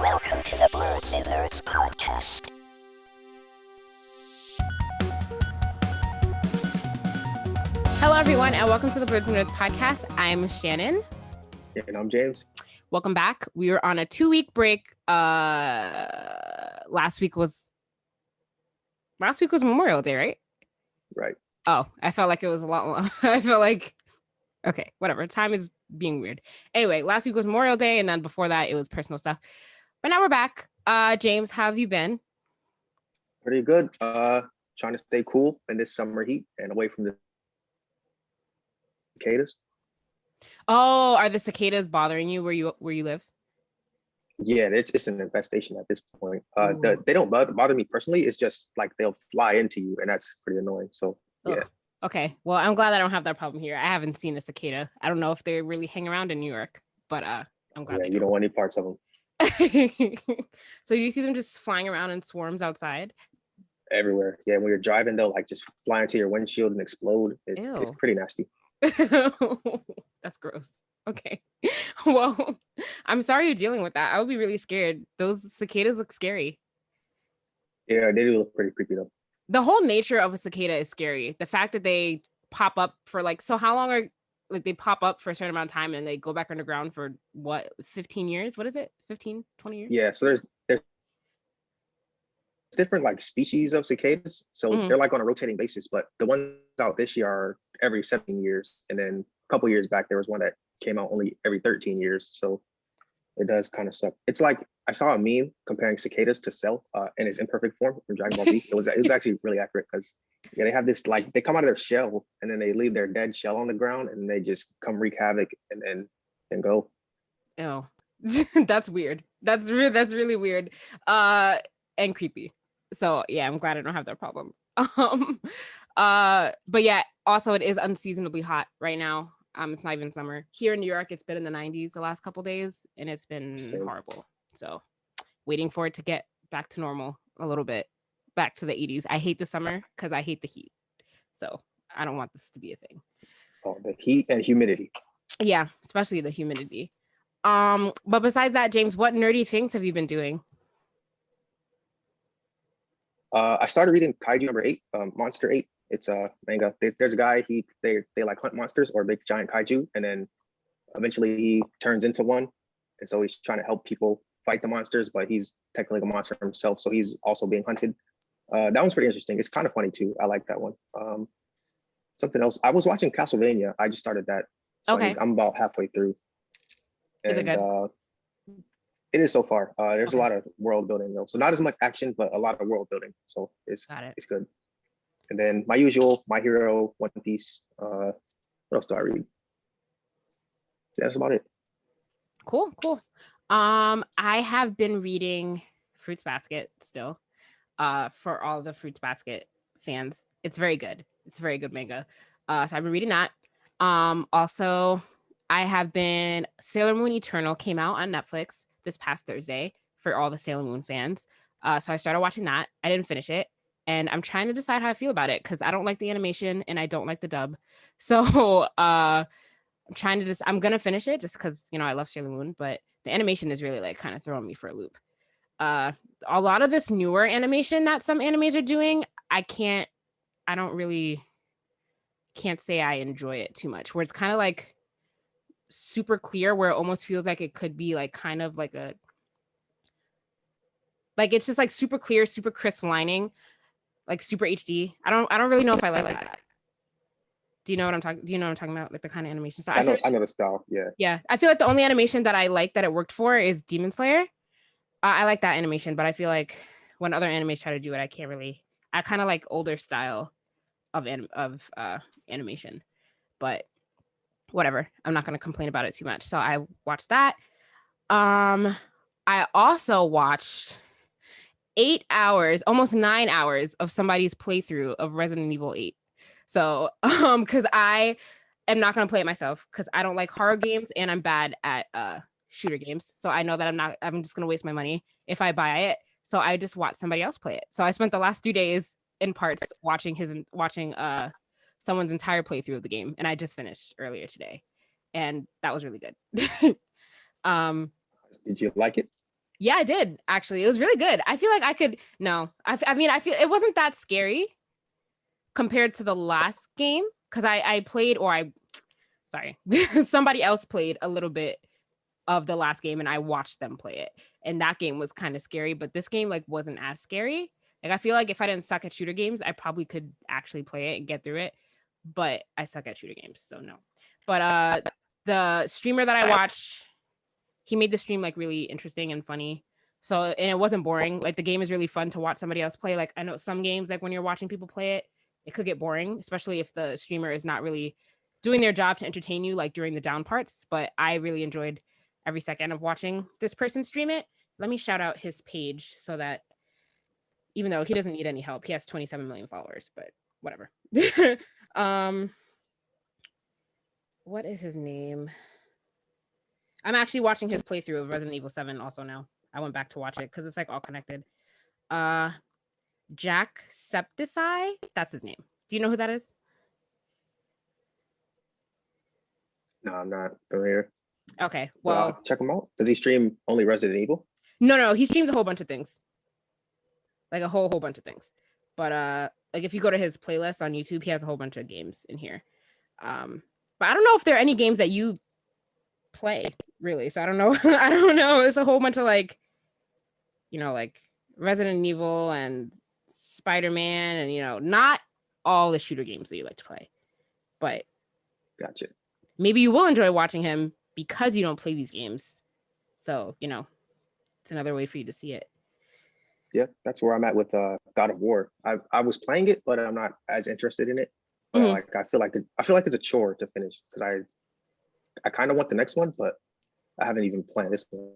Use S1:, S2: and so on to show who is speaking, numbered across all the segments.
S1: Welcome to the Blerdsnerds podcast.
S2: Hello, everyone, and welcome to the Blerdsnerds podcast. I'm Shannon.
S3: And I'm James.
S2: Welcome back. We were on a 2-week break. Last week was Memorial Day, right?
S3: Right.
S2: Oh, I felt like it was a lot long. I felt like, okay, whatever. Time is being weird. Anyway, last week was Memorial Day, and then before that, it was personal stuff. But now we're back. James, how have you been?
S3: Pretty good. Trying to stay cool in this summer heat and away from the cicadas.
S2: Oh, are the cicadas bothering you where you live?
S3: Yeah, it's an infestation at this point. They don't bother me personally. It's just like they'll fly into you, and that's pretty annoying. So yeah.
S2: Ugh. Okay. Well, I'm glad I don't have that problem here. I haven't seen a cicada. I don't know if they really hang around in New York, but I'm glad.
S3: Yeah, you don't want any parts of them.
S2: So you see them just flying around in swarms outside?
S3: Everywhere. Yeah, when you're driving, they'll like just fly into your windshield and explode. It's pretty nasty.
S2: That's gross. Okay. Well, I'm sorry you're dealing with that. I would be really scared. Those cicadas look scary.
S3: Yeah, they do look pretty creepy though.
S2: The whole nature of a cicada is scary. The fact that they pop up for so how long are they pop up for a certain amount of time and they go back underground for what, 15 years? What is it? 15, 20 years?
S3: Yeah, so there's different like species of cicadas. So they're like on a rotating basis, but the ones out this year are every 17 years. And then a couple years back, there was one that came out only every 13 years. So it does kind of suck. It's like I saw a meme comparing cicadas to Cell in its imperfect form from Dragon Ball Z. It was actually really accurate because they have this they come out of their shell and then they leave their dead shell on the ground and they just come wreak havoc and go.
S2: Oh, that's weird. That's really weird and creepy. So yeah, I'm glad I don't have that problem. But yeah, also it is unseasonably hot right now. It's not even summer here in New York. It's been in the 90s the last couple days, and it's been horrible. So, waiting for it to get back to normal a little bit, back to the 80s. I hate the summer because I hate the heat. So I don't want this to be a thing.
S3: Oh, the heat and humidity.
S2: Yeah, especially the humidity. But besides that, James, what nerdy things have you been doing?
S3: I started reading Kaiju number 8, Monster 8. It's a manga. There's a guy, they like hunt monsters or big giant kaiju, and then eventually he turns into one. And so he's trying to help people fight the monsters, but he's technically a monster himself, so he's also being hunted. That one's pretty interesting. It's kind of funny too. I like that one. Something else. I was watching Castlevania. I just started that. So
S2: Okay.
S3: I'm about halfway through.
S2: Is it good?
S3: It is so far. There's a lot of world building though. So not as much action, but a lot of world building. So it's good. And then my usual, My Hero, One Piece. What else do I read? Yeah, that's about it.
S2: Cool. I have been reading Fruits Basket still. For all the Fruits Basket fans. It's very good. It's a very good manga. So I've been reading that. Also, I have been Sailor Moon Eternal came out on Netflix this past Thursday for all the Sailor Moon fans. So I started watching that. I didn't finish it. And I'm trying to decide how I feel about it because I don't like the animation and I don't like the dub. So I'm trying to I'm gonna finish it just because I love Sailor Moon, but the animation is really like kind of throwing me for a loop. A lot of this newer animation that some animes are doing, I can't say I enjoy it too much, where it's kind of like super clear, where it almost feels like it could be like kind of like it's just like super clear, super crisp lining, like super HD. I don't really know if I like that. Do you know what I'm talking about? Like the kind of animation style.
S3: I know the style. Yeah.
S2: Yeah. I feel like the only animation that I like that it worked for is Demon Slayer. I like that animation, but I feel like when other animes try to do it, I kind of like older style of animation, but whatever. I'm not going to complain about it too much. So I watched that. I also watched 8 hours, almost 9 hours of somebody's playthrough of Resident Evil 8. So, because I am not going to play it myself because I don't like horror games and I'm bad at shooter games. So I know that I'm just going to waste my money if I buy it. So I just watched somebody else play it. So I spent the last 2 days in parts watching someone's entire playthrough of the game. And I just finished earlier today. And that was really good.
S3: Did you like it?
S2: Yeah, I did actually. It was really good. I feel like I could. No, I mean, I feel it wasn't that scary compared to the last game because I played sorry, somebody else played a little bit of the last game and I watched them play it, and that game was kind of scary. But this game like wasn't as scary. Like I feel like if I didn't suck at shooter games, I probably could actually play it and get through it. But I suck at shooter games, so no. But the streamer that I watched, he made the stream like really interesting and funny. So and it wasn't boring. Like the game is really fun to watch somebody else play. Like I know some games, like when you're watching people play it, it could get boring, especially if the streamer is not really doing their job to entertain you, like during the down parts. But I really enjoyed every second of watching this person stream it. Let me shout out his page so that even though he doesn't need any help, he has 27 million followers, but whatever. What is his name? I'm actually watching his playthrough of Resident Evil 7 also now. I went back to watch it because it's like all connected. Jacksepticeye, that's his name. Do you know who that is?
S3: No, I'm not familiar.
S2: Okay, well,
S3: check him out. Does he stream only Resident Evil?
S2: No, he streams a whole bunch of things, like a whole bunch of things. But like if you go to his playlist on YouTube, he has a whole bunch of games in here. But I don't know if there are any games that you play really. So I don't know. I don't know. It's a whole bunch of like, you know, like Resident Evil and Spider-Man, and you know, not all the shooter games that you like to play. But
S3: gotcha. Maybe
S2: you will enjoy watching him because you don't play these games. So, you know, it's another way for you to see it.
S3: Yeah, that's where I'm at with God of War. I was playing it, but I'm not as interested in it. But like I feel like it's a chore to finish because I kind of want the next one, but I haven't even played this one.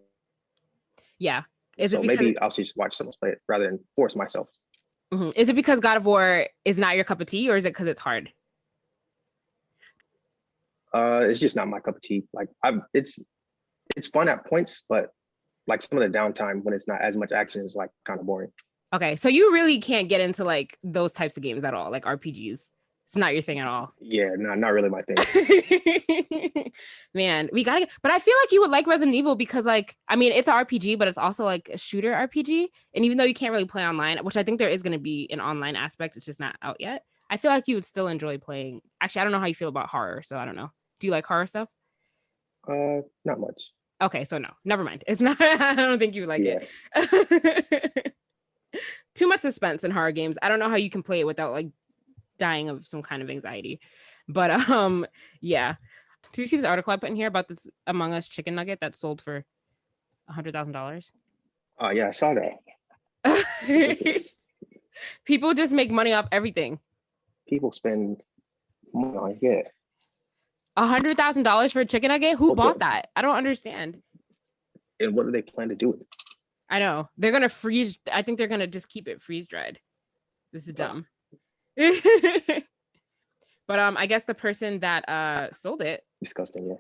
S2: Yeah.
S3: So maybe I'll just watch someone play it rather than force myself.
S2: Is it because God of War is not your cup of tea, or is it because it's hard?
S3: It's just not my cup of tea. Like it's fun at points, but like some of the downtime when it's not as much action is like kind of boring.
S2: Okay, so you really can't get into like those types of games at all, like RPGs. It's not your thing at all.
S3: Yeah, no, not really my thing.
S2: Man, we gotta. But I feel like you would like Resident Evil because, like, I mean, it's an RPG, but it's also like a shooter RPG. And even though you can't really play online, which I think there is going to be an online aspect, it's just not out yet. I feel like you would still enjoy playing. Actually, I don't know how you feel about horror, so I don't know. Do you like horror stuff?
S3: Not much.
S2: Okay, so no, never mind. It's not. I don't think you would like it. Too much suspense in horror games. I don't know how you can play it without like dying of some kind of anxiety. But yeah. Did you see this article I put in here about this Among Us chicken nugget that sold for $100,000?
S3: Oh yeah, I saw that.
S2: People just make money off everything.
S3: People spend money on it.
S2: $100,000 for a chicken nugget? Who bought that? I don't understand.
S3: And what do they plan to do with it?
S2: I know. They're gonna freeze. I think they're gonna just keep it freeze dried. This is dumb. But I guess the person that sold it,
S3: disgusting, yeah.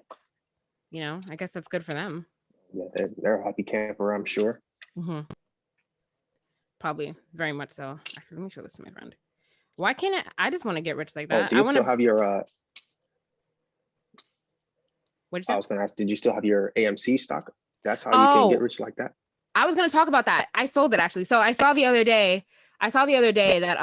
S2: You know, I guess that's good for them.
S3: Yeah, they're a happy camper, I'm sure.
S2: Probably, very much so. Actually, let me show this to my friend. Why can't I just want to get rich like that.
S3: Do you still have your
S2: What'd you say?
S3: I was gonna ask, did you still have your AMC stock? That's how you can get rich like that.
S2: I was gonna talk about that. I sold it actually. So I saw the other day that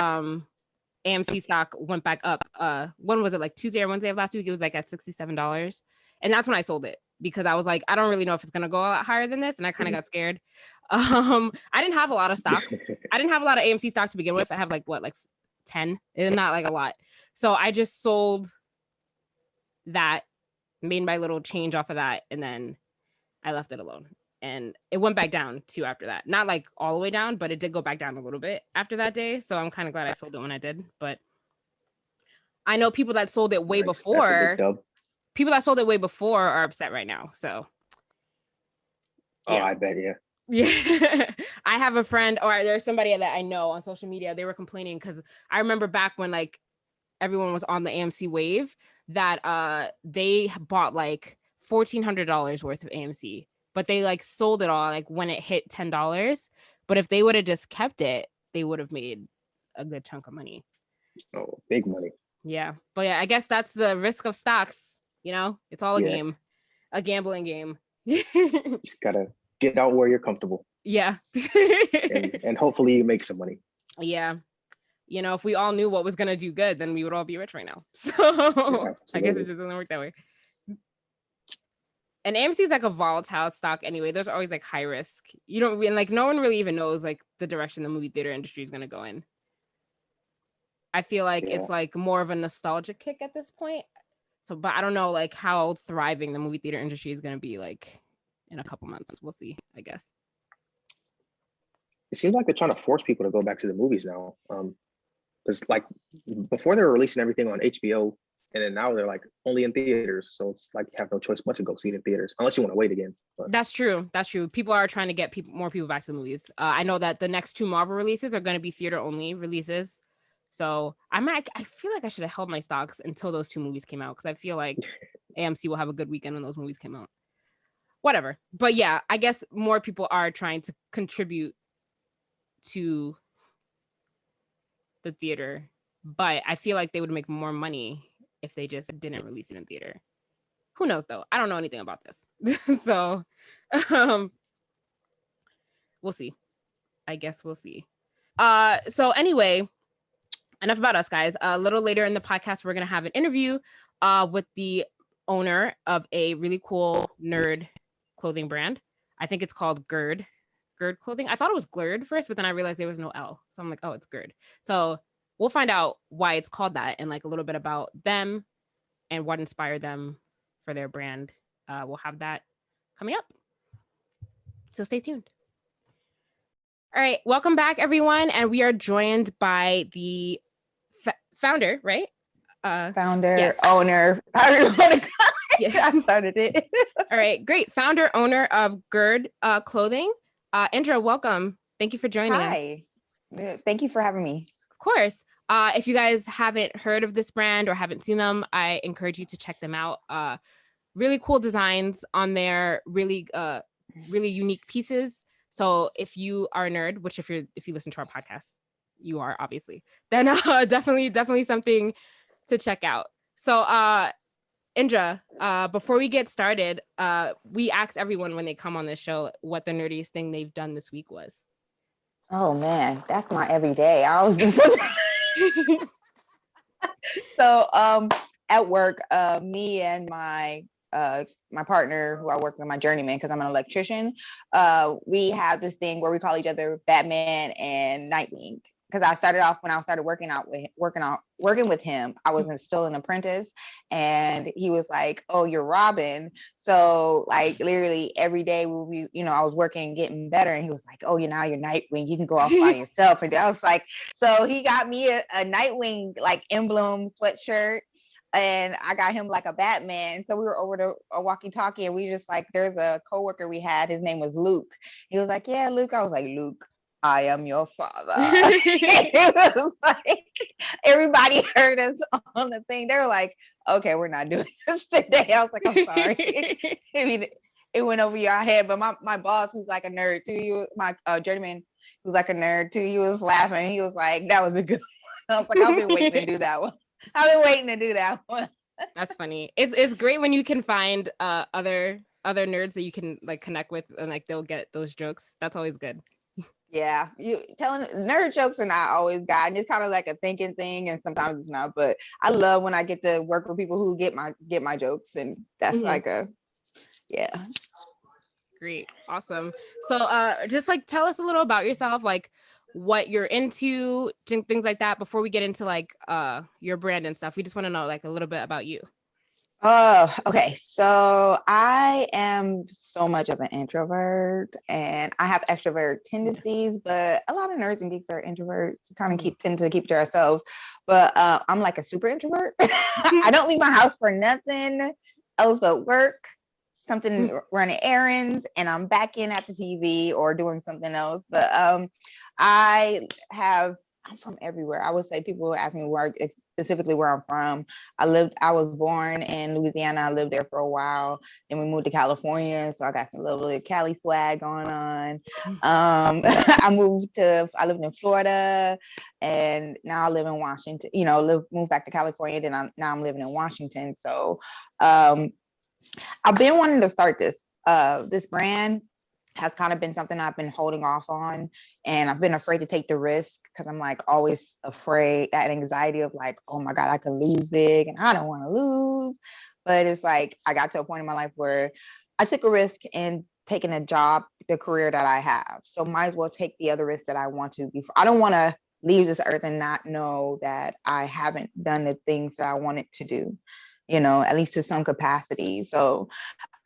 S2: AMC stock went back up. When was it, like Tuesday or Wednesday of last week? It was like at $67. And that's when I sold it because I was like, I don't really know if it's gonna go a lot higher than this. And I kind of got scared. I didn't have a lot of stocks. I didn't have a lot of AMC stock to begin with. I have like 10, and not like a lot. So I just sold that, made my little change off of that, and then I left it alone. And it went back down too after that. Not like all the way down, but it did go back down a little bit after that day. So I'm kind of glad I sold it when I did. But I know people that sold it way before. People that sold it way before are upset right now. So.
S3: Yeah. Oh, I bet, yeah.
S2: Yeah. I have a friend, or there's somebody that I know on social media. They were complaining because I remember back when like everyone was on the AMC wave that they bought like $1,400 worth of AMC. But they like sold it all like when it hit $10. But if they would have just kept it, they would have made a good chunk of money.
S3: Oh, big money.
S2: Yeah. But yeah, I guess that's the risk of stocks. You know, it's all a game, a gambling game.
S3: Just gotta get out where you're comfortable.
S2: Yeah.
S3: and hopefully you make some money.
S2: Yeah. You know, if we all knew what was going to do good, then we would all be rich right now. So
S3: Yeah,
S2: I guess it just doesn't work that way. And AMC is like a volatile stock anyway. There's always like high risk. You don't really, like, no one really even knows like the direction the movie theater industry is going to go in. I feel like it's like more of a nostalgia kick at this point. So, but I don't know like how thriving the movie theater industry is going to be like in a couple months. We'll see, I guess.
S3: It seems like they're trying to force people to go back to the movies now. Because like before they were releasing everything on HBO, and then now they're like only in theaters. So it's like you have no choice but to go see it in theaters, unless you want to wait again. But.
S2: That's true. That's true. People are trying to get more people back to the movies. I know that the next 2 Marvel releases are going to be theater only releases. So I feel like I should have held my stocks until those 2 movies came out, because I feel like AMC will have a good weekend when those movies came out. Whatever. But yeah, I guess more people are trying to contribute to the theater, but I feel like they would make more money if they just didn't release it in theater. Who knows though? I don't know anything about this. So we'll see. I guess we'll see. So anyway, enough about us, guys. A little later in the podcast, we're gonna have an interview with the owner of a really cool nerd clothing brand. I think it's called Gerd Clothing. I thought it was Glurd first, but then I realized there was no L. So I'm like, oh, it's Gerd. So we'll find out why it's called that and like a little bit about them and what inspired them for their brand. We'll have that coming up. So stay tuned. All right. Welcome back, everyone. And we are joined by the founder, right?
S4: Founder,
S2: yes.
S4: Owner, however you want to call it.
S2: Yes.
S4: I started it.
S2: All right. Great. Founder, owner of Gerd Clothing. Indra, welcome. Thank you for joining us.
S4: Hi. Thank you for having me.
S2: Of course. If you guys haven't heard of this brand or haven't seen them, I encourage you to check them out. Really cool designs on there, really unique pieces. So if you are a nerd, which if you listen to our podcast, you are obviously, then definitely something to check out. So Indra, before we get started, we ask everyone when they come on this show what the nerdiest thing they've done this week was.
S4: Oh man, that's my everyday. I always do something. So at work, me and my partner, who I work with, my journeyman, because I'm an electrician, we have this thing where we call each other Batman and Nightwing. Because I started off when I started working with him, I was still an apprentice, and he was like, "Oh, you're Robin." So like literally every day we'll be, I was working, getting better, and he was like, "Oh, now you're Nightwing. You can go off by yourself." And I was like, so he got me a Nightwing like emblem sweatshirt. And I got him like a Batman. So we were over to a walkie-talkie, and we just like, there's a coworker we had. His name was Luke. He was like, "Yeah, Luke." I was like, "Luke, I am your father." It was like everybody heard us on the thing. They were like, "Okay, we're not doing this today." I was like, "I'm sorry." It went over your head. But my boss, who's like a nerd too, my journeyman, who's like a nerd too, he was laughing. He was like, "That was a good one." I was like, "I've been waiting to do that one."
S2: That's funny. It's great when you can find other nerds that you can like connect with, and like they'll get those jokes. That's always good.
S4: Yeah, you telling nerd jokes are not always gotten. It's kind of like a thinking thing, and sometimes it's not. But I love when I get to work with people who get my jokes, and that's like yeah.
S2: Great, awesome. So just like tell us a little about yourself, like what you're into, things like that, before we get into like your brand and stuff. We just want to know like a little bit about you.
S4: Oh, okay. So I am so much of an introvert, and I have extrovert tendencies, but a lot of nerds and geeks are introverts. We kind of tend to keep to ourselves. But I'm like a super introvert. I don't leave my house for nothing else but work, something, running errands, and I'm back in at the TV or doing something else. But I'm from everywhere. I would say people ask me specifically where I'm from. I was born in Louisiana. I lived there for a while. Then we moved to California. So I got some little bit of Cali swag going on. I lived in Florida, and now I live in Washington, moved back to California. Now I'm living in Washington. So I've been wanting to start this brand has kind of been something I've been holding off on, and I've been afraid to take the risk because I'm like always afraid, that anxiety of like, oh my God, I could lose big and I don't want to lose. But it's like I got to a point in my life where I took a risk in taking a job, the career that I have. So might as well take the other risk that I want to before. I don't want to leave this earth and not know that I haven't done the things that I wanted to do, at least to some capacity. So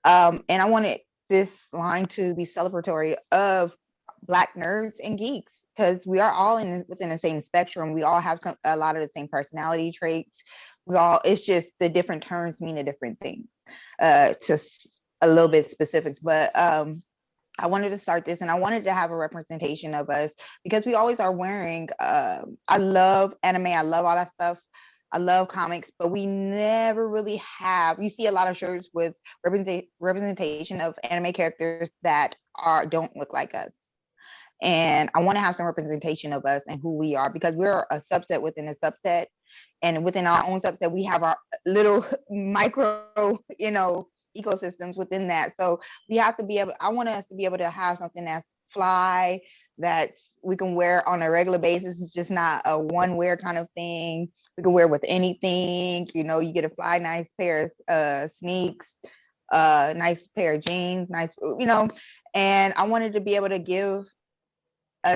S4: and I wanted this line to be celebratory of Black nerds and geeks, because we are all within the same spectrum. We all have a lot of the same personality traits. It's just the different terms mean the different things. Just a little bit specifics, but I wanted to start this, and I wanted to have a representation of us, because we always are wearing. I love anime. I love all that stuff. I love comics, but we never really have. You see a lot of shirts with representation of anime characters that don't look like us. And I want to have some representation of us and who we are, because we're a subset within a subset. And within our own subset, we have our little micro, ecosystems within that. So we have to be able, I want us to be able to have something that's fly, that we can wear on a regular basis. It's just not a one wear kind of thing. We can wear with anything. You get a fly, nice pair of sneaks, nice pair of jeans, nice, and I wanted to be able to give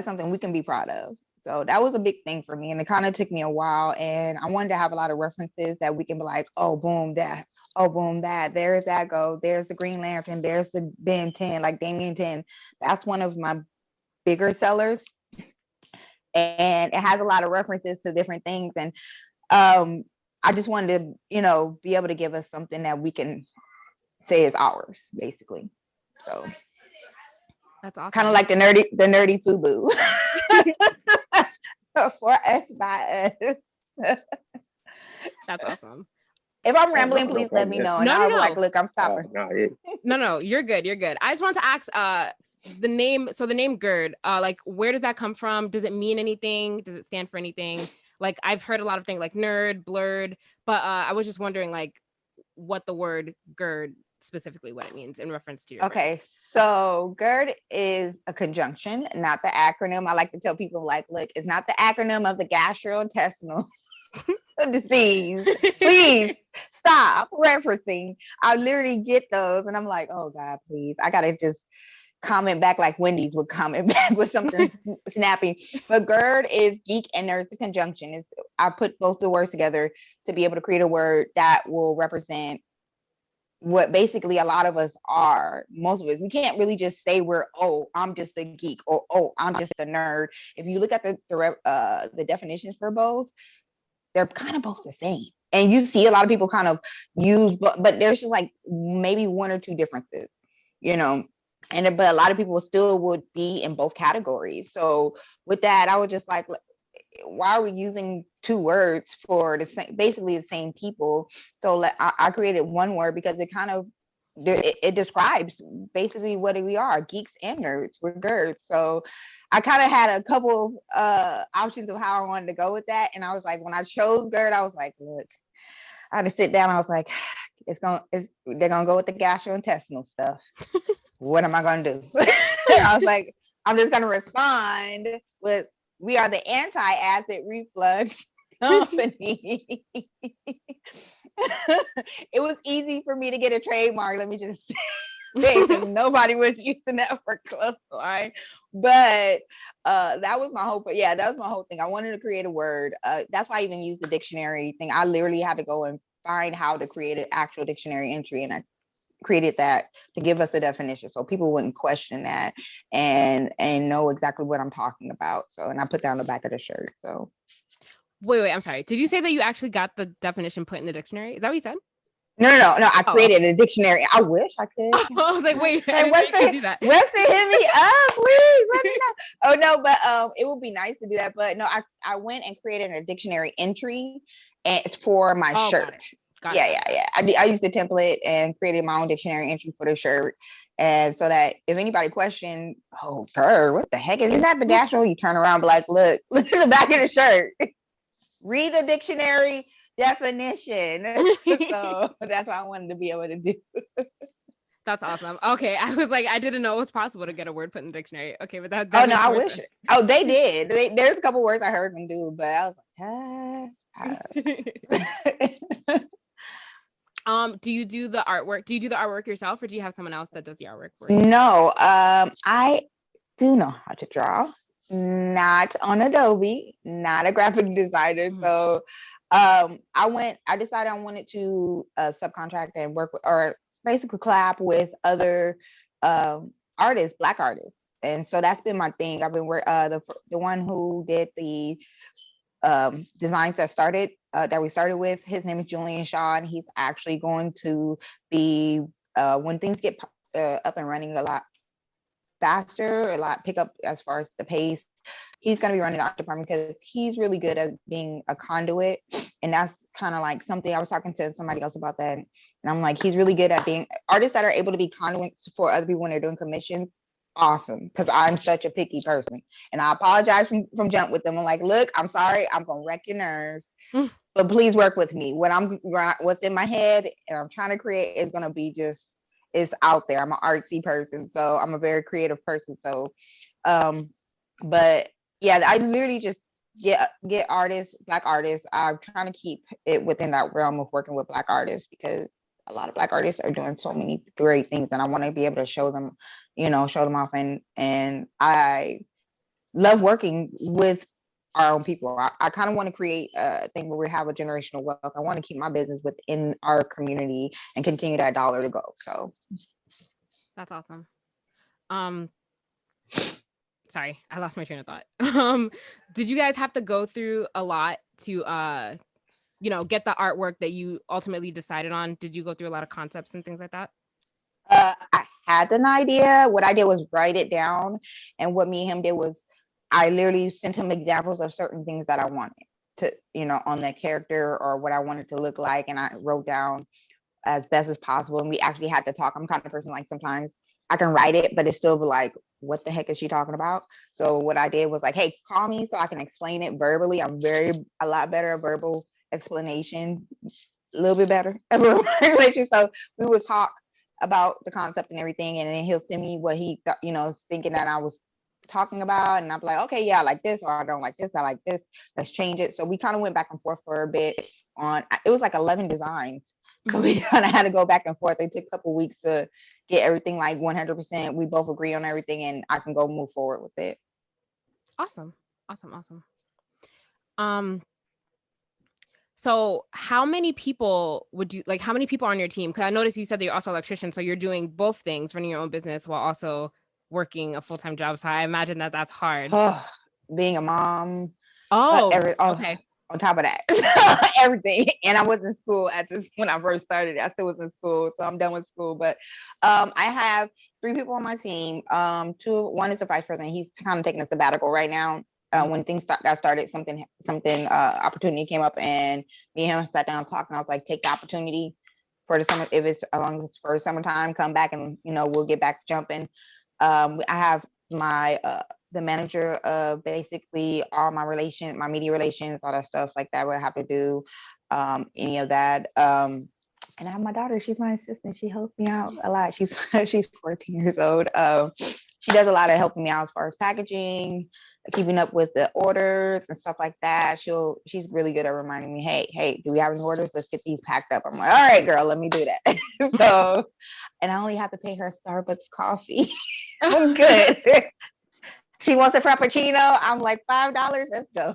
S4: something we can be proud of. So that was a big thing for me, and it kind of took me a while, and I wanted to have a lot of references that we can be like, oh, boom, that, oh, boom, that, there's that go, there's the Green Lantern, there's the Ben 10, like Damien 10. That's one of my bigger sellers, and it has a lot of references to different things, and I just wanted to, be able to give us something that we can say is ours, basically. So
S2: that's awesome.
S4: Kind of like the nerdy FUBU. For us by us.
S2: That's awesome.
S4: If I'm rambling, please let me know. And I'll be like, look, I'm stopping.
S2: No, you're good. You're good. I just want to ask the name. So the name Gerd, like, where does that come from? Does it mean anything? Does it stand for anything? Like, I've heard a lot of things like nerd, blurred, but I was just wondering, like, what the word Gerd specifically, what it means in reference to your
S4: brand. So Gerd is a conjunction, not the acronym. I like to tell people, like, look, it's not the acronym of the gastrointestinal disease. Please stop referencing. I literally get those and I'm like, oh God, please, I gotta just comment back like Wendy's would comment back with something snappy. But Gerd is geek and nerd. The conjunction. I put both the words together to be able to create a word that will represent what basically a lot of us are. Most of us, we can't really just say I'm just a geek, or I'm just a nerd. If you look at the definitions for both, they're kind of both the same. And you see a lot of people kind of use, but there's just like maybe one or two differences, but a lot of people still would be in both categories. So with that, I was just like, why are we using two words for basically the same people? So I created one word because it describes basically what we are, geeks and nerds. We're Gerds. So I kind of had a couple options of how I wanted to go with that. And I was like, when I chose Gerd, I was like, look, I had to sit down. I was like, they're gonna go with the gastrointestinal stuff. What am I gonna do? I was like, I'm just gonna respond with, we are the anti-acid reflux company. It was easy for me to get a trademark. Let me just say, because nobody was using that for clothesline. But that was my hope. Yeah, that was my whole thing. I wanted to create a word. That's why I even used the dictionary thing. I literally had to go and find how to create an actual dictionary entry, and I created that to give us a definition so people wouldn't question that and know exactly what I'm talking about. So, and I put that on the back of the shirt. So
S2: wait, I'm sorry, did you say that you actually got the definition put in the dictionary? Is that what you said?
S4: No, I created a dictionary. I wish I could.
S2: I was like, wait,
S4: hey, Weston, hit me up, please let me know. Oh no, but it would be nice to do that, but no, I went and created a dictionary entry for my shirt. Got it. I used the template and created my own dictionary entry for the shirt. And so that if anybody questioned, oh, Gerd, what the heck is that the gastro? You turn around and be like, look at the back of the shirt. Read the dictionary definition. So that's what I wanted to be able to do.
S2: That's awesome. Okay, I was like, I didn't know it was possible to get a word put in the dictionary. Okay, but that
S4: Oh no,
S2: makes
S4: I
S2: more
S4: wish. They did. There's a couple words I heard them do, but I was like,
S2: sense. Do you do the artwork? Do you do the artwork yourself, or do you have someone else that does the artwork for you?
S4: No, I do know how to draw. Not on Adobe, not a graphic designer.
S2: Mhm.
S4: So I decided I wanted to subcontract and work with, or basically collab with other artists, Black artists. And so that's been my thing. I've been the one who did the designs that we started with. His name is Julian Shaw, and he's actually going to be when things get up and running a lot faster, a lot pick up as far as the pace. He's going to be running the art department because he's really good at being a conduit. And that's kind of like something I was talking to somebody else about that. And I'm like, he's really good at being artists that are able to be conduits for other people when they're doing commissions. Awesome. Because I'm such a picky person. And I apologize from jump with them. I'm like, look, I'm sorry. I'm going to wreck your nerves. But please work with me. What's in my head and I'm trying to create is going to be just, it's out there. I'm an artsy person. So I'm a very creative person. So, but yeah, I literally just get artists, Black artists. I'm trying to keep it within that realm of working with Black artists because a lot of Black artists are doing so many great things, and I want to be able to show them off. And I love working with our own people. I kind of want to create a thing where we have a generational wealth. I want to keep my business within our community and continue that dollar to go. So
S2: that's awesome. Sorry, I lost my train of thought. Did you guys have to go through a lot to get the artwork that you ultimately decided on? Did you go through a lot of concepts and things like that?
S4: I had an idea. What I did was write it down, and what me and him did was I literally sent him examples of certain things that I wanted to, on that character or what I wanted to look like, and I wrote down as best as possible. And we actually had to talk. I'm kind of person like sometimes I can write it, but it's still like, what the heck is she talking about? So what I did was like, hey, call me so I can explain it verbally. I'm a lot better at verbal explanation, a little bit better at verbal explanation. So we would talk about the concept and everything, and then he'll send me what he thinking that I was talking about, and I'm like, okay, yeah, I like this, or I don't like this, I like this, let's change it. So we kind of went back and forth for a bit on it was like 11 designs. So we kind of had to go back and forth. It took a couple weeks to get everything like 100%. We both agree on everything, and I can go move forward with it.
S2: Awesome. So how many people how many people are on your team? Because I noticed you said that you're also an electrician, so you're doing both things, running your own business while also working a full-time job. So I imagine that that's hard.
S4: Being a mom.
S2: Okay.
S4: On top of that, everything. And I was in school when I first started. I still was in school, so I'm done with school. But I have 3 people on my team. One is the vice president. He's kind of taking a sabbatical right now. When things got started, something opportunity came up, and me and him sat down and talked, and I was like, take the opportunity for the summer. If it's as long as it's for summertime, come back and we'll get back jumping. I have my the manager of basically all my media relations, all that stuff like that. What I have to do, any of that. And I have my daughter. She's my assistant. She helps me out a lot. She's 14 years old. She does a lot of helping me out as far as packaging, keeping up with the orders and stuff like that. She's really good at reminding me, hey, do we have any orders? Let's get these packed up. I'm like, all right, girl, let me do that. So, and I only have to pay her Starbucks coffee. I'm good. She wants a frappuccino. I'm like, $5. Let's go.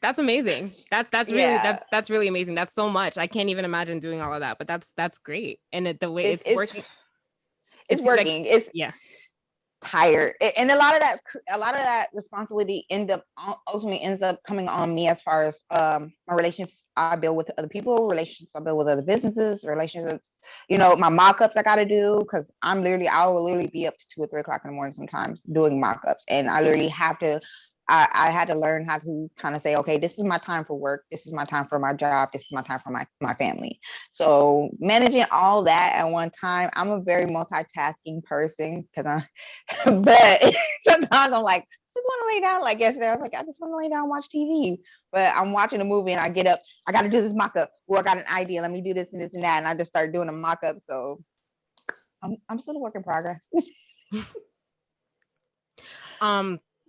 S2: That's amazing. That's really amazing. That's so much. I can't even imagine doing all of that, but that's great. And the way it's working.
S4: It's working. It's tired, and a lot of that responsibility ultimately ends up coming on me as far as my relationships I build with other people, relationships I build with other businesses, relationships, my mock-ups I gotta do, because I will literally be up to 2 or 3 o'clock in the morning sometimes doing mock-ups, and I literally have to I had to learn how to kind of say, okay, this is my time for work. This is my time for my job. This is my time for my family. So managing all that at one time, I'm a very multitasking person but sometimes I'm like, just want to lay down. Like yesterday, I was like, I just want to lay down and watch TV. But I'm watching a movie and I get up, I got to do this mock-up. Or I got an idea. Let me do this and this and that. And I just start doing a mock-up. So I'm still a work in progress.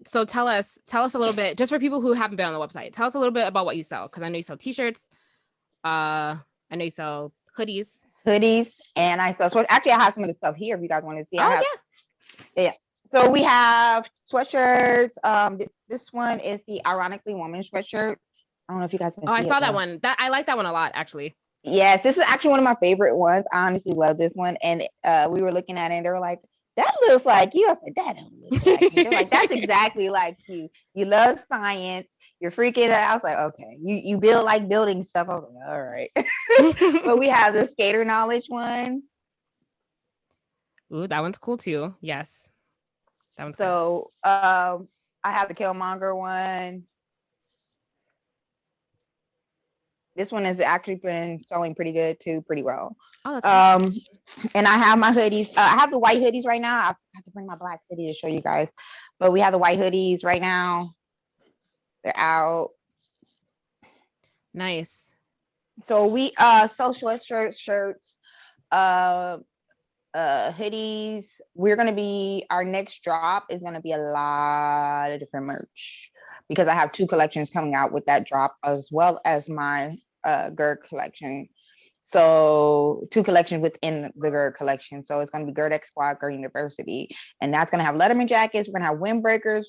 S2: So tell us a little bit, just for people who haven't been on the website, tell us a little bit about what you sell. Cause I know you sell t-shirts. I know you sell hoodies.
S4: And I sell, so actually I have some of the stuff here if you guys want to see.
S2: Yeah.
S4: So we have sweatshirts. This one is the Ironically Woman sweatshirt. I don't know if you guys can see
S2: I saw
S4: it,
S2: that one. I like that one a lot, actually.
S4: Yes, this is actually one of my favorite ones. I honestly love this one. And we were looking at it and they were like, that looks like you. I said, that don't look like me. They're like, that's exactly like you. You love science. You're freaking out. I was like, okay, you build like building stuff. I was like, all right. But we have the skater knowledge one.
S2: Ooh, that one's cool too. Yes. That one's
S4: so I have the Killmonger one. This one has actually been selling pretty good too, pretty well.
S2: Oh, that's awesome.
S4: And I have my hoodies. I have the white hoodies right now. I have to bring my black hoodie to show you guys, but we have the white hoodies right now. They're out.
S2: Nice.
S4: So we sell shirts, hoodies. Our next drop is gonna be a lot of different merch because I have 2 collections coming out with that drop, as well as my Gerd collection. So 2 collections within the Gerd collection. So it's gonna be Gerd X Squad, Gerd University, and that's gonna have Letterman jackets. We're gonna have windbreakers.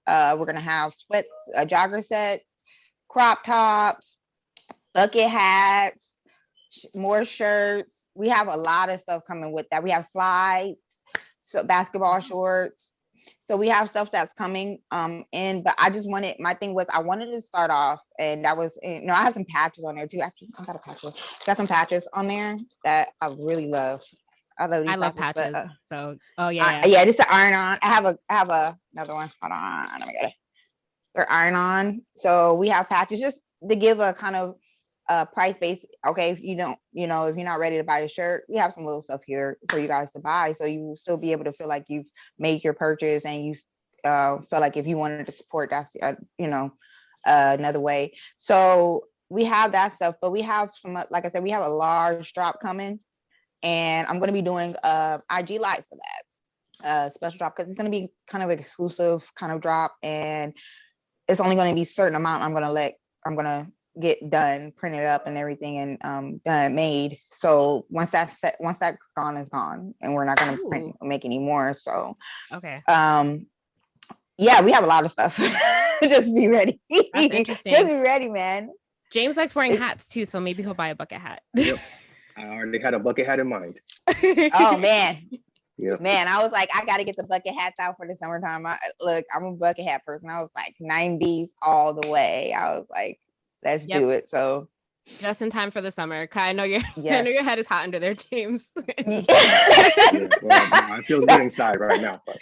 S4: We're gonna have sweats, jogger sets, crop tops, bucket hats, more shirts. We have a lot of stuff coming with that. We have slides, so basketball shorts. So we have stuff that's coming in, but my thing was I wanted to start off, and that was, I have some patches on there too. Actually, I got a patch. Got some patches on there that I really love. I love
S2: patches.
S4: But,
S2: yeah.
S4: This is an iron-on. I have another one. Hold on, let me get it. They're iron-on. So we have patches just to give a kind of price base. Okay, if you don't, if you're not ready to buy a shirt, we have some little stuff here for you guys to buy, so you will still be able to feel like you've made your purchase, and you feel like if you wanted to support, that's another way. So we have that stuff, but we have some, like I said, we have a large drop coming. And I'm going to be doing IG Live for that special drop, because it's going to be kind of an exclusive kind of drop, and it's only going to be a certain amount I'm going to get done, printed up and everything, and made. So once that's gone, it's gone, and we're not going to print or make any more. So
S2: okay.
S4: Yeah, we have a lot of stuff. Just be ready.
S2: That's interesting.
S4: Just be ready, man.
S2: James likes wearing hats too, so maybe he'll buy a bucket hat.
S3: Yep. I already had a bucket hat in mind.
S4: Oh man.
S3: Yeah.
S4: Man, I was like, I got to get the bucket hats out for the summertime. I'm a bucket hat person. I was like 90s all the way. I was like, let's do it. So
S2: just in time for the summer. I know your
S4: Yes.
S2: I know your head is hot under there, James.
S3: Yeah, well, I feel good inside right now. But.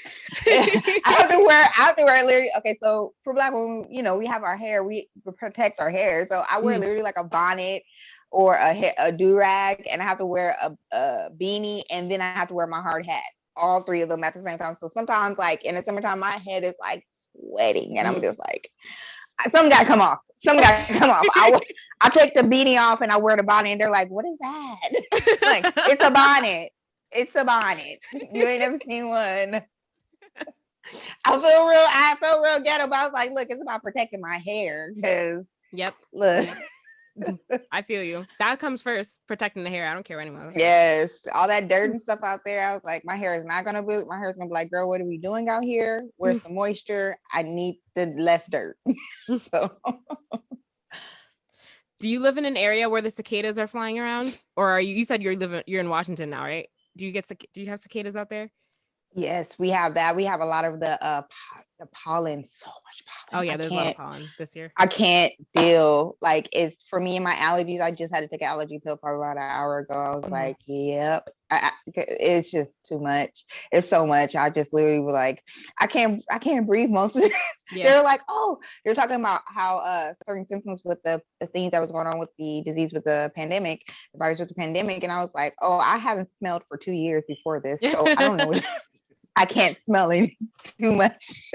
S4: I have to wear literally. Okay, so for Black women, we have our hair. We protect our hair. So I wear literally like a bonnet or a do-rag, and I have to wear a beanie, and then I have to wear my hard hat. All 3 of them at the same time. So sometimes, like in the summertime, my head is like sweating, and I'm just like, some gotta come off. I take the beanie off and I wear the bonnet, and they're like, "What is that?" Like, it's a bonnet. It's a bonnet. You ain't never seen one. I feel real ghetto, but I was like, look, it's about protecting my hair, because look.
S2: I feel you. That comes first, protecting the hair. I don't care what anyone else.
S4: Yes, all that dirt and stuff out there. I was like, my hair is not gonna be. My hair is gonna be like, girl, what are we doing out here? Where's the moisture? I need the less dirt. So,
S2: do you live in an area where the cicadas are flying around, or are you? You said you're in Washington now, right? Do you have cicadas out there?
S4: Yes, we have that. We have a lot of the pollen. So much pollen.
S2: Oh yeah, there's a lot of pollen this year.
S4: I can't deal. Like, it's for me and my allergies. I just had to take an allergy pill probably about an hour ago. I was like, yep. It's just too much. It's so much. I just literally was like, I can't breathe most of it. Yeah. They're like, oh, you're talking about how certain symptoms with the things that was going on with the disease with the pandemic, the virus with the pandemic, and I was like, oh, I haven't smelled for 2 years before this, so I don't know what I can't smell it too much.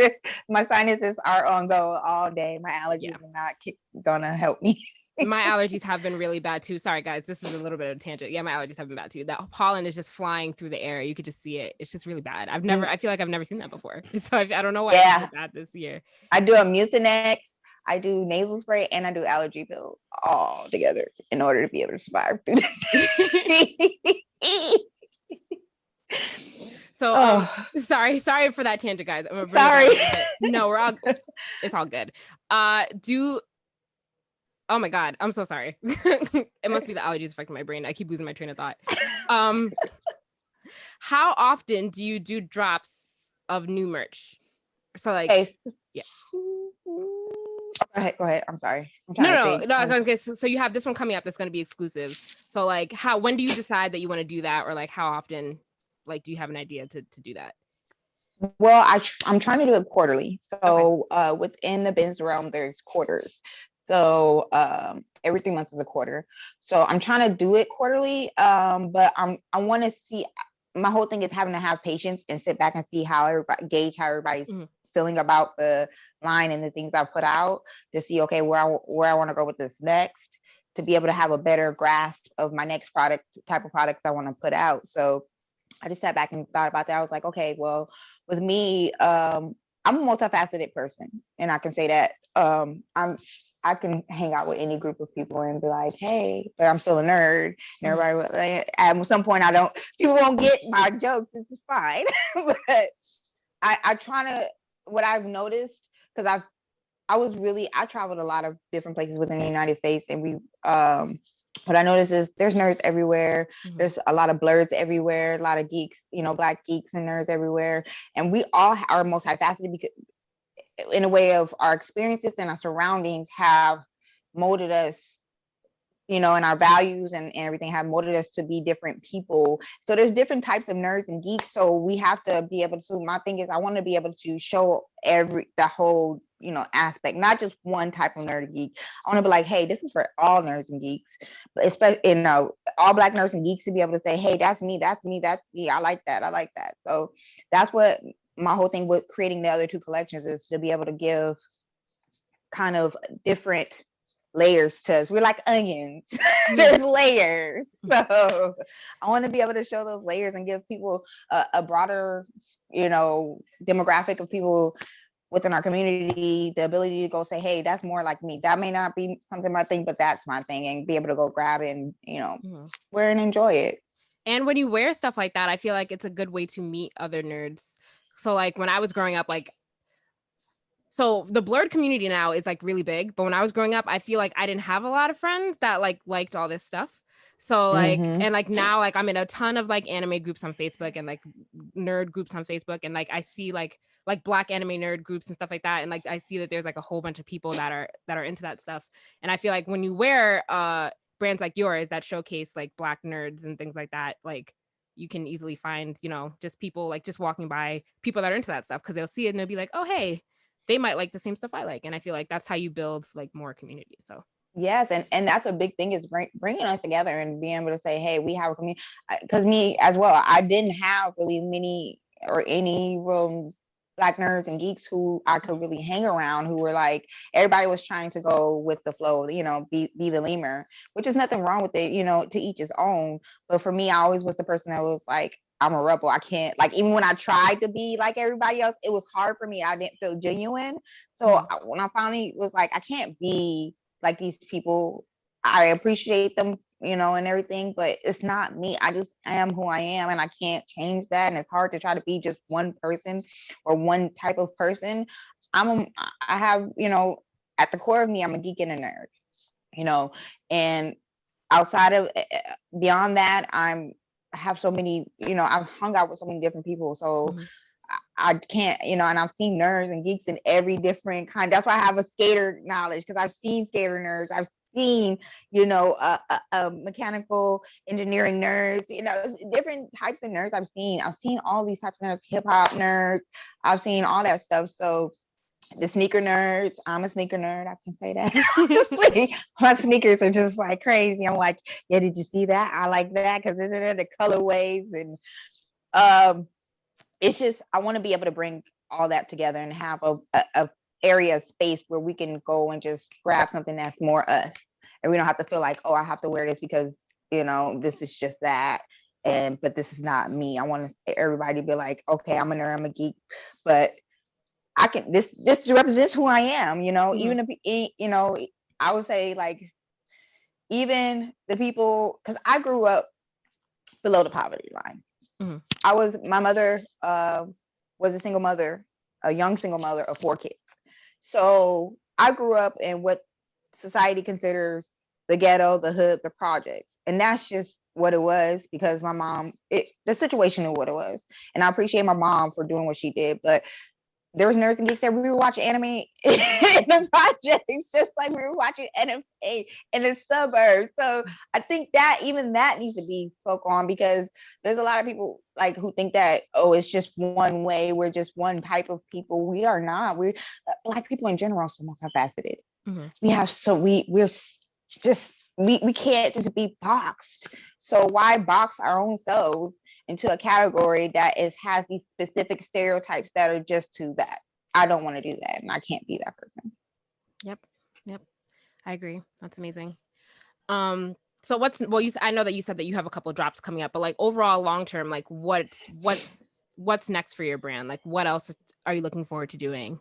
S4: My sinuses are on go all day. My allergies are not gonna help me.
S2: My allergies have been really bad too. Sorry guys, this is a little bit of a tangent. Yeah, my allergies have been bad too. That pollen is just flying through the air. You could just see it. It's just really bad. I feel like I've never seen that before. So I don't know why it's so bad this year.
S4: I do a Mucinex, I do nasal spray, and I do allergy pills all together in order to be able to survive through the
S2: So sorry for that tangent, guys.
S4: Sorry.
S2: No, it's all good. Oh my God, I'm so sorry. It must be the allergies affecting my brain. I keep losing my train of thought. How often do you do drops of new merch? So like, yeah.
S4: Go ahead. I'm sorry.
S2: No. Okay, so you have this one coming up that's going to be exclusive. So like, when do you decide that you want to do that, or like how often? Like, do you have an idea to do that?
S4: Well, I'm trying to do it quarterly. So within the business realm, there's quarters. So every 3 months is a quarter. So I'm trying to do it quarterly. But I want to see. My whole thing is having to have patience and sit back and see how everybody's feeling about the line and the things I put out, to see where I want to go with this next, to be able to have a better grasp of my next type of products I want to put out. So I just sat back and thought about that. I was like, okay, well, with me, I'm a multifaceted person, and I can say that I can hang out with any group of people and be like, hey, but I'm still a nerd. And everybody, like, at some point, people won't get my jokes. This is fine. But I try to, what I've noticed, because I traveled a lot of different places within the United States, and what I noticed is there's nerds everywhere. There's a lot of blerds everywhere, a lot of geeks, Black geeks and nerds everywhere. And we all are multifaceted, because in a way of our experiences and our surroundings have molded us, and our values and everything have molded us to be different people. So there's different types of nerds and geeks. So we have to be able to, my thing is, I want to be able to show the whole, aspect, not just one type of nerd and geek. I want to be like, hey, this is for all nerds and geeks, but especially, all Black nerds and geeks, to be able to say, hey, that's me. I like that. So that's what my whole thing with creating the other two collections is, to be able to give kind of different layers to us. We're like onions. There's layers. So I want to be able to show those layers and give people a broader, demographic of people within our community the ability to go say, hey, that's more like me. That may not be something my thing, but that's my thing, and be able to go grab it and wear and enjoy it.
S2: And when you wear stuff like that, I feel like it's a good way to meet other nerds. So like when I was growing up, so the blurred community now is like really big, but when I was growing up, I feel like I didn't have a lot of friends that like liked all this stuff. So like, and like now, like I'm in a ton of like anime groups on Facebook and like nerd groups on Facebook. And like, I see like Black anime nerd groups and stuff like that. And like, I see that there's like a whole bunch of people that are into that stuff. And I feel like when you wear brands like yours that showcase like Black nerds and things like that, like you can easily find, just people like just walking by, people that are into that stuff, because they'll see it and they'll be like, oh, hey, they might like the same stuff I like. And I feel like that's how you build like more community. So
S4: yes, and that's a big thing, is bringing us together and being able to say, hey, we have a community. Because me as well, I didn't have really many or any real Black nerds and geeks who I could really hang around, who were like, everybody was trying to go with the flow, be the lemur, which is nothing wrong with it, to each his own. But for me, I always was the person that was like, I'm a rebel. I can't, like, even when I tried to be like everybody else, it was hard for me. I didn't feel genuine. So when I finally was like, I can't be like these people, I appreciate them, and everything, but it's not me. I just am who I am, and I can't change that. And it's hard to try to be just one person or one type of person. I have, at the core of me, I'm a geek and a nerd, and outside of, beyond that, I have so many, I've hung out with so many different people. So I can't, and I've seen nerds and geeks in every different kind. That's why I have a skater knowledge, because I've seen skater nerds. I've seen, mechanical engineering nerds, different types of nerds I've seen all these types of nerds, hip hop nerds. I've seen all that stuff. So the sneaker nerds, I'm a sneaker nerd. I can say that. Honestly, my sneakers are just like crazy. I'm like, yeah, did you see that? I like that because the colorways and it's just, I want to be able to bring all that together and have a area space where we can go and just grab something that's more us. And we don't have to feel like, oh, I have to wear this because, this is just that. But this is not me. I want everybody to be like, okay, I'm a nerd, I'm a geek, but I can, this represents who I am, even if, I would say like, even the people, because I grew up below the poverty line. My mother was a single mother, a young single mother of 4 kids. So I grew up in what society considers the ghetto, the hood, the projects. And that's just what it was, because my mom, the situation knew what it was. And I appreciate my mom for doing what she did. But there was nerds and geeks that we were watching anime in the projects, just like we were watching anime in the suburbs. So I think that even that needs to be spoke on, because there's a lot of people like who think that, oh, it's just one way, we're just one type of people. We are not. We're Black people in general are so multifaceted. We have we can't just be boxed. So why box our own selves into a category that has these specific stereotypes that are just to that? I don't want to do that, and I can't be that person.
S2: Yep. I agree. That's amazing. So I know that you said that you have a couple of drops coming up, but like overall long term, like what's next for your brand? Like what else are you looking forward to doing?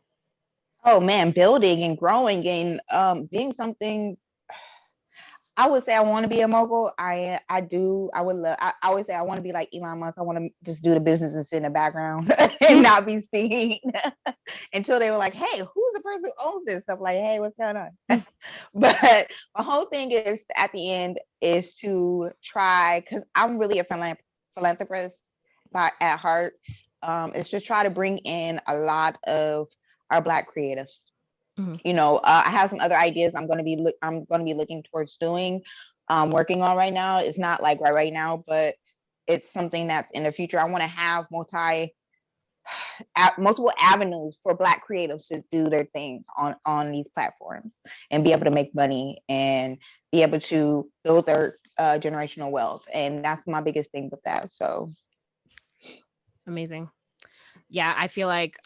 S4: Oh man, building and growing and being something. I would say I want to be a mogul. I always say I want to be like Elon Musk. I want to just do the business and sit in the background and not be seen until they were like, hey, who's the person who owns this stuff? Like, hey, what's going on? But my whole thing is at the end is to try, because I'm really a philanthropist at heart, is to try to bring in a lot of our Black creatives. I have some other ideas I'm going to be looking towards doing, working on right now. It's not like right now, but it's something that's in the future. I want to have multiple avenues for Black creatives to do their thing on these platforms and be able to make money and be able to build their generational wealth. And that's my biggest thing with that. So
S2: amazing. Yeah, I feel like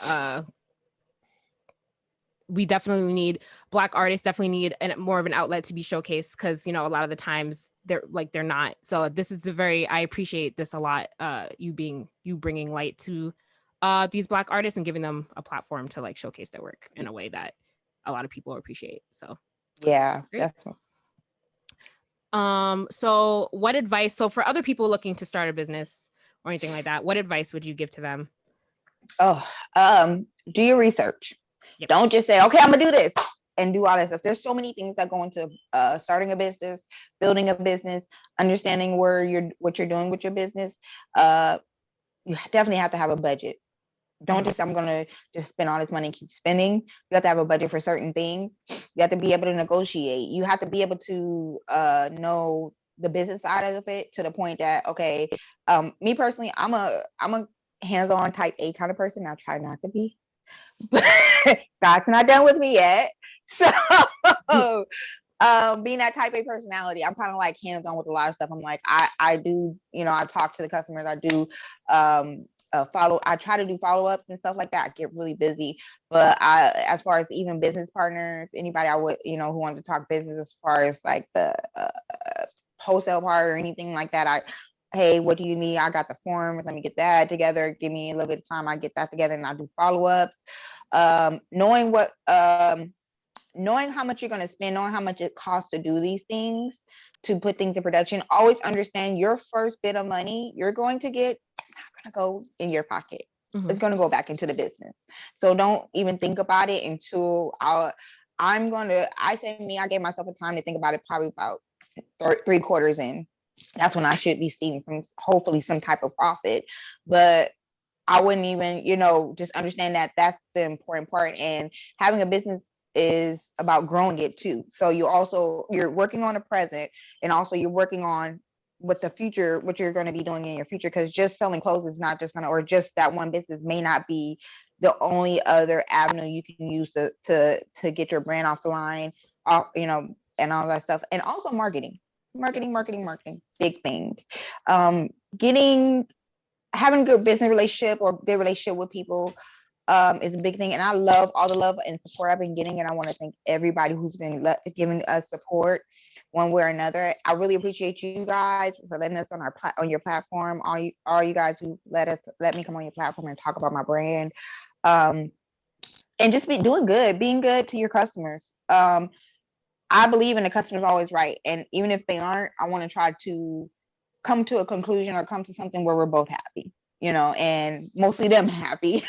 S2: we definitely need Black artists, definitely need more of an outlet to be showcased, because a lot of the times they're not. So this is I appreciate this a lot, you bringing light to these Black artists and giving them a platform to like showcase their work in a way that a lot of people appreciate. So
S4: yeah,
S2: great.
S4: that's
S2: so what advice, so for other people looking to start a business or anything like that, what advice would you give to them?
S4: Do your research. Yep. Don't just say, okay, I'm gonna do this and do all that stuff. There's so many things that go into starting a business, building a business, understanding what you're doing with your business. You definitely have to have a budget. Don't just, I'm gonna just spend all this money and keep spending. You have to have a budget for certain things. You have to be able to negotiate. You have to be able to know the business side of it, to the point that, okay, me personally, I'm a hands-on type A kind of person. I try not to be. God's not done with me yet. So being that type A personality, I'm kind of like hands-on with a lot of stuff. I'm like, I do, I talk to the customers, I do I try to do follow-ups and stuff like that. I get really busy. But as far as even business partners, anybody I would, who wanted to talk business, as far as like the wholesale part or anything like that, hey, what do you need? I got the forms. Let me get that together. Give me a little bit of time. I get that together and I do follow-ups. Knowing how much you're going to spend, knowing how much it costs to do these things, to put things in production. Always understand your first bit of money you're going to get, it's not going to go in your pocket. It's going to go back into the business. So don't even think about it until I gave myself a time to think about it, probably about 3 quarters in. That's when I should be seeing hopefully some type of profit. But I wouldn't even, just understand that that's the important part. And having a business is about growing it too. So you're working on the present, and also you're working on what the future, what you're going to be doing in your future. Because just selling clothes is not just or just that one business may not be the only other avenue you can use to get your brand off the line, and all that stuff. And also marketing, big thing. Getting having a good business relationship or good relationship with people is a big thing. And I love all the love and support I've been getting. And I want to thank everybody who's been giving us support one way or another. I really appreciate you guys for letting us on your platform. All you guys who let me come on your platform and talk about my brand. And just being good to your customers. I believe in the customer's always right. And even if they aren't, I want to try to come to a conclusion or come to something where we're both happy, and mostly them happy.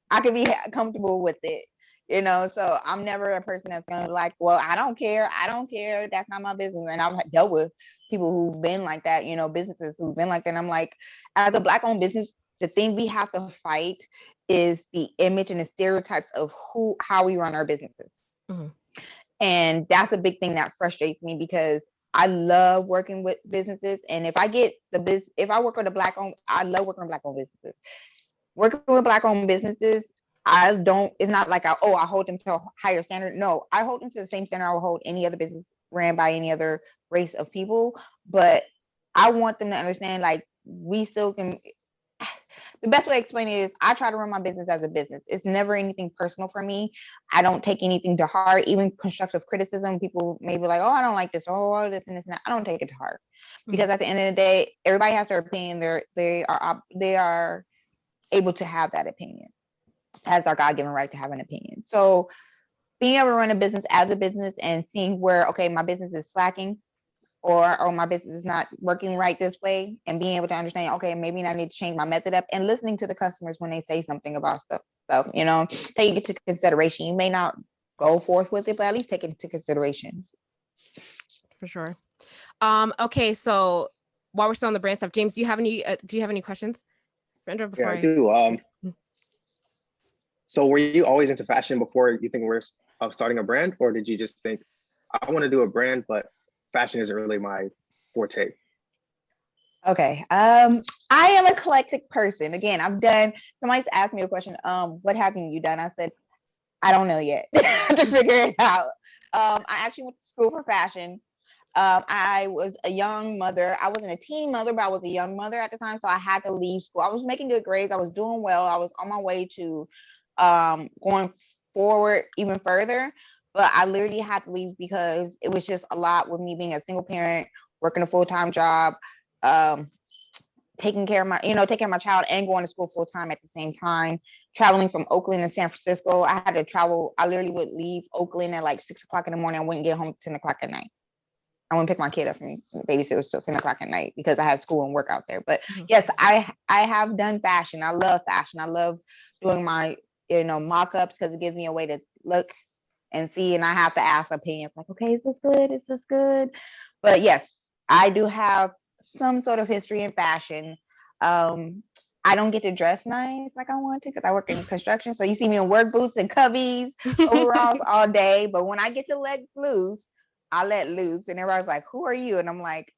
S4: I can be comfortable with it, so I'm never a person that's going to be like, well, I don't care. That's not my business. And I've dealt with people who've been like that, businesses who've been like that. And I'm like, as a Black owned business, the thing we have to fight is the image and the stereotypes of how we run our businesses. Mm-hmm. And that's a big thing that frustrates me because I love working with businesses. And if I work with I love working with Black owned businesses. Working with Black owned businesses, it's not like I hold them to a higher standard. No, I hold them to the same standard I would hold any other business ran by any other race of people. But I want them to understand, like, we still can. The best way to explain it is I try to run my business as a business. It's never anything personal for me. I don't take anything to heart, even constructive criticism. People may be like, oh, I don't like this, or this and this and that. I don't take it to heart because at the end of the day, everybody has their opinion. They are able to have that opinion. Has our God-given right to have an opinion. So being able to run a business as a business and seeing where, okay, my business is slacking, or my business is not working right this way, and being able to understand, okay, maybe I need to change my method up, and listening to the customers when they say something about stuff, taking it into consideration. You may not go forth with it, but at least take it into consideration.
S2: For sure. Okay, so while we're still on the brand stuff, James, do you have any questions for Indra before
S3: I do. So were you always into fashion before you think of starting a brand, or did you just think, I want to do a brand, but fashion isn't really my forte?
S4: Okay. I am an eclectic person. Again, somebody's asked me a question, what haven't you done? I said, I don't know yet to figure it out. I actually went to school for fashion. I was a young mother. I wasn't a teen mother, but I was a young mother at the time. So I had to leave school. I was making good grades. I was doing well. I was on my way to going forward even further. But I literally had to leave because it was just a lot with me being a single parent, working a full-time job, taking care of my child and going to school full-time at the same time, traveling from Oakland to San Francisco. I had to travel. I literally would leave Oakland at like 6 o'clock in the morning. I wouldn't get home 10 o'clock at night. I wouldn't pick my kid up from babysitter till 10 o'clock at night because I had school and work out there. But yes, I have done fashion. I love fashion. I love doing my, mock-ups because it gives me a way to look and see, and I have to ask opinions like, okay, is this good? Is this good? But yes, I do have some sort of history in fashion. I don't get to dress nice like I want to because I work in construction. So you see me in work boots and cubbies, overalls all day. But when I get to let loose, I let loose. And everybody's like, who are you? And I'm like,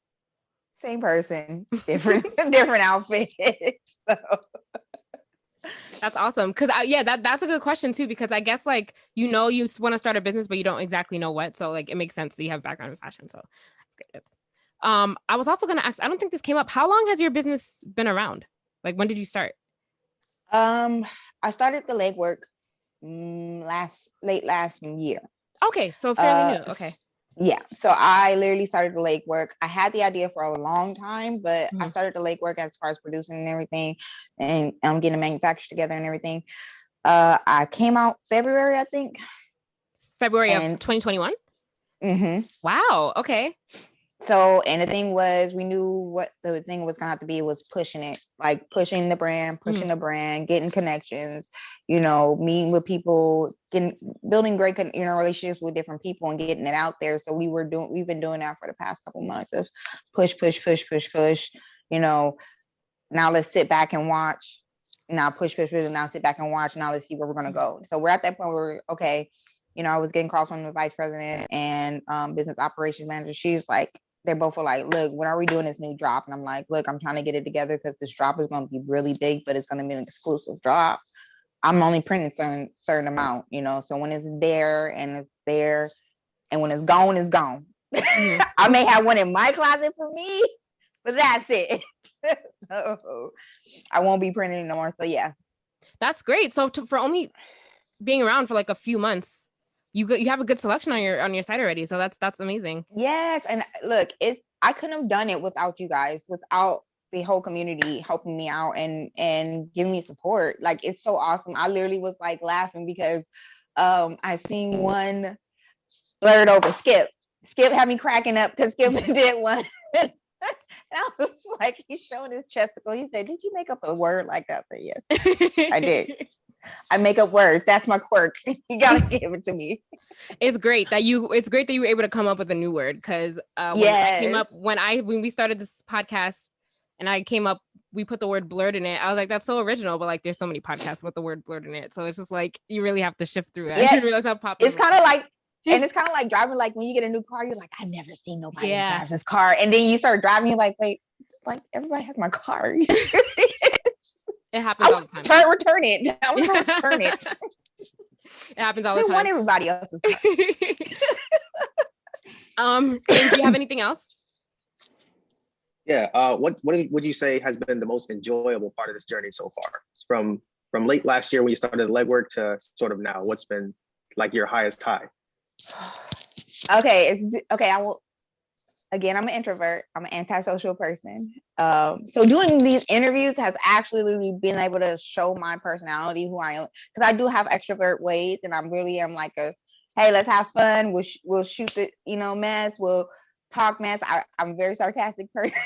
S4: same person, different outfit. So.
S2: That's awesome. Because that's a good question too, because I guess like, you want to start a business, but you don't exactly know what. So like, it makes sense that you have background in fashion. So that's good. I was also going to ask, I don't think this came up. How long has your business been around? Like, when did you start?
S4: I started the legwork late last year.
S2: Okay. So fairly new. Okay.
S4: Yeah. So I literally started the legwork. I had the idea for a long time, but I started the legwork as far as producing and everything, and I'm getting the manufacturers together and everything. I came out February, I think.
S2: February of 2021?
S4: Mm-hmm.
S2: Wow. Okay.
S4: So, and the thing was, we knew what the thing was going to have to be was pushing it, like pushing the brand, getting connections, meeting with people, building great, relationships with different people and getting it out there. So we've been doing that for the past couple months of push. Now let's sit back and watch. Now push, and now sit back and watch. Now let's see where we're going to go. So we're at that point where we're okay. I was getting calls from the vice president and business operations manager. She's like, they both were like, look, when are we doing this new drop? And I'm like, look, I'm trying to get it together because this drop is going to be really big, but it's going to be an exclusive drop. I'm only printing certain amount, so when it's there, and when it's gone, it's gone. I may have one in my closet for me, but that's it. So I won't be printing no more. So yeah.
S2: That's great. So for only being around for like a few months, you have a good selection on your site already. So that's amazing.
S4: Yes, and look, I couldn't have done it without you guys, without the whole community helping me out and giving me support. Like, it's so awesome. I literally was like laughing because I seen one blurred over Skip. Skip had me cracking up because Skip did one. And I was like, he's showing his chesticle. He said, "Did you make up a word like that?" I said, "Yes, I did. I make up words. That's my quirk. You gotta give it to me."
S2: It's great that you were able to come up with a new word, because when we started this podcast and I came up, we put the word blurred in it. I was like, that's so original, but like there's so many podcasts with the word blurred in it. So it's just like you really have to shift through it.
S4: Yeah.
S2: I didn't realize how popular
S4: it's kind of like and it's kind of like driving, like when you get a new car, you're like, I've never seen nobody drive this car. And then you start driving, you're like, wait, like everybody has my car.
S2: It happens all the time.
S4: Return it. I'm gonna return it.
S2: It happens all the time.
S4: I want everybody else's car.
S2: James, do you have anything else?
S3: Yeah. What would you say has been the most enjoyable part of this journey so far? From late last year when you started the legwork to sort of now, what's been like your highest high?
S4: Okay. I will. Again, I'm an introvert. I'm an antisocial person. So doing these interviews has actually been able to show my personality, who I am, because I do have extrovert ways, and I really am like hey, let's have fun. We'll shoot the mess. We'll talk mess. I'm a very sarcastic person.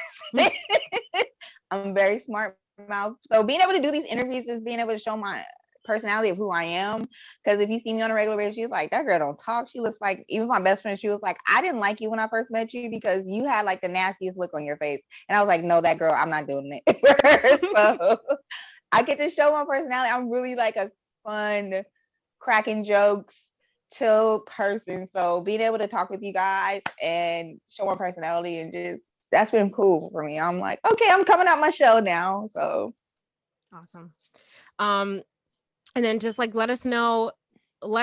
S4: I'm very smart mouth. So being able to do these interviews is being able to show my personality of who I am. Because if you see me on a regular basis, she's like, that girl don't talk. She looks like, even my best friend, she was like, I didn't like you when I first met you because you had like the nastiest look on your face. And I was like, no, that girl, I'm not doing it. So I get to show my personality. I'm really like a fun, cracking jokes, chill person. So being able to talk with you guys and show my personality and just, that's been cool for me. I'm like, okay, I'm coming out my shell now. So
S2: awesome. And then just like let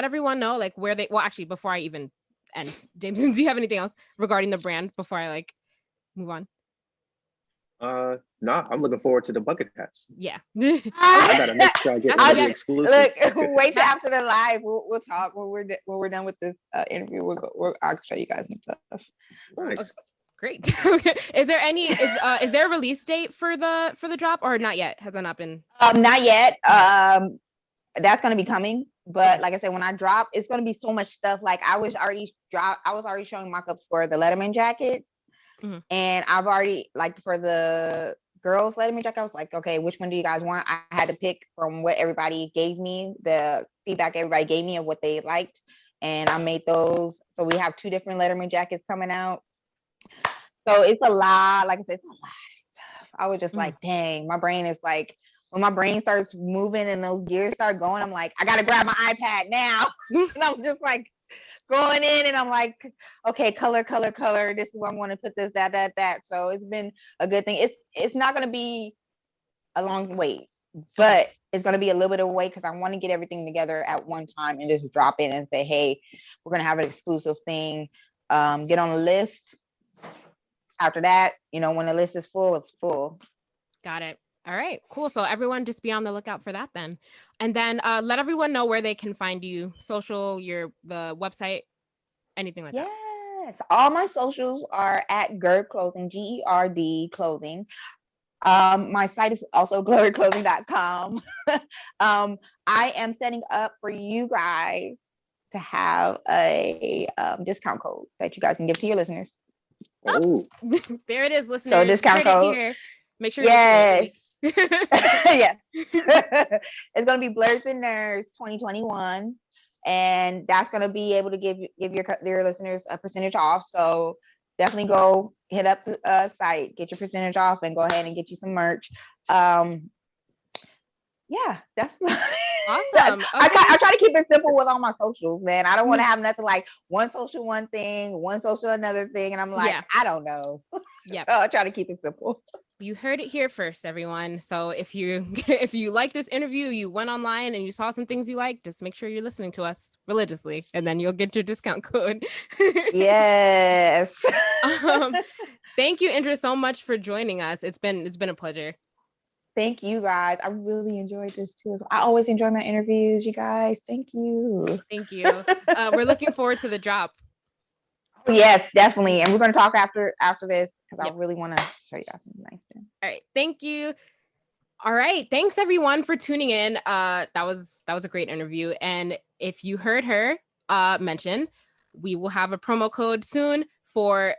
S2: everyone know like where they, well, actually, before I even end, James, do you have anything else regarding the brand before I like move on?
S3: No, I'm looking forward to the bucket hats.
S2: Yeah.
S3: I gotta make sure I get one of the exclusives.
S4: Look, wait till after the live. We'll talk when we're done with this interview. I'll show you guys some stuff.
S3: Nice.
S2: Great. Okay. Is there a release date for the drop or not yet? Has that not been?
S4: Not yet. That's gonna be coming. But like I said, when I drop, it's gonna be so much stuff. Like I was already showing mock-ups for the Letterman jackets. Mm-hmm. And I've already, like, for the girls Letterman jacket, I was like, okay, which one do you guys want? I had to pick from what everybody gave me, the feedback everybody gave me of what they liked, and I made those. So we have 2 different Letterman jackets coming out. So it's a lot. Like I said, it's a lot of stuff. I was just like, dang, my brain is like, when my brain starts moving and those gears start going, I'm like, I gotta grab my iPad now. And I'm just like going in and I'm like, okay, color. This is where I'm going to put this, that. So it's been a good thing. It's not going to be a long wait, but it's going to be a little bit of a wait because I want to get everything together at one time and just drop it and say, hey, we're going to have an exclusive thing. Get on the list. After that, when the list is full, it's full.
S2: Got it. All right, cool. So everyone just be on the lookout for that then. And then let everyone know where they can find you, social, the website, anything like that.
S4: Yes, all my socials are at Gerd Clothing, GERD Clothing. My site is also gerdclothing.com. I am setting up for you guys to have a discount code that you guys can give to your listeners.
S2: Oh, there it is, listeners.
S4: So discount code.
S2: Here. Make sure.
S4: Yes. Yeah. It's gonna be Blerdsnerds 2021, and that's gonna be able to give your listeners a percentage off. So definitely go hit up the site, get your percentage off, and go ahead and get you some merch. Yeah, that's
S2: awesome. Okay.
S4: I try to keep it simple with all my socials, man. I don't want to have nothing like one social one thing, one social another thing, and I'm like, I don't know. Yeah. So I try to keep it simple.
S2: You heard it here first, everyone. So if you like this interview, you went online and you saw some things you like, just make sure you're listening to us religiously, and then you'll get your discount code.
S4: Yes.
S2: Thank you, Indra, so much for joining us. It's been a pleasure.
S4: Thank you guys. I really enjoyed this too. I always enjoy my interviews, you guys. Thank you.
S2: Thank you. We're looking forward to the drop.
S4: Yes, definitely. And we're going to talk after this because
S2: Yep.
S4: I really want to show you guys something nice.
S2: All right. Thank you. All right. Thanks everyone for tuning in. That was a great interview. And if you heard her mention, we will have a promo code soon for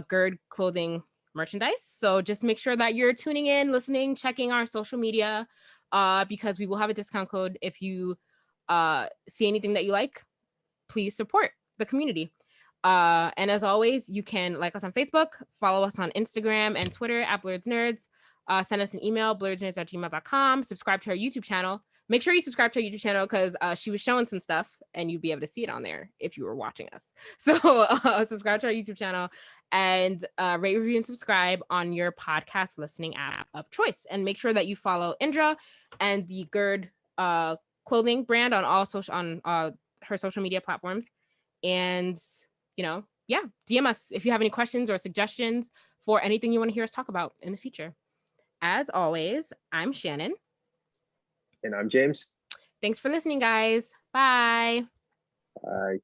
S2: Gerd Clothing merchandise. So just make sure that you're tuning in, listening, checking our social media, because we will have a discount code. If you see anything that you like, please support the community. And as always, you can like us on Facebook, follow us on Instagram and Twitter at Blerdsnerds. Send us an email, blerdsnerds@gmail.com. Subscribe to our YouTube channel. Make sure you subscribe to our YouTube channel because she was showing some stuff and you'd be able to see it on there if you were watching us. So subscribe to our YouTube channel and rate, review, and subscribe on your podcast listening app of choice. And make sure that you follow Indra and the Gerd Clothing brand on all her social media platforms. And DM us if you have any questions or suggestions for anything you want to hear us talk about in the future. As always, I'm Shannon.
S3: And I'm James.
S2: Thanks for listening, guys. Bye.
S3: Bye.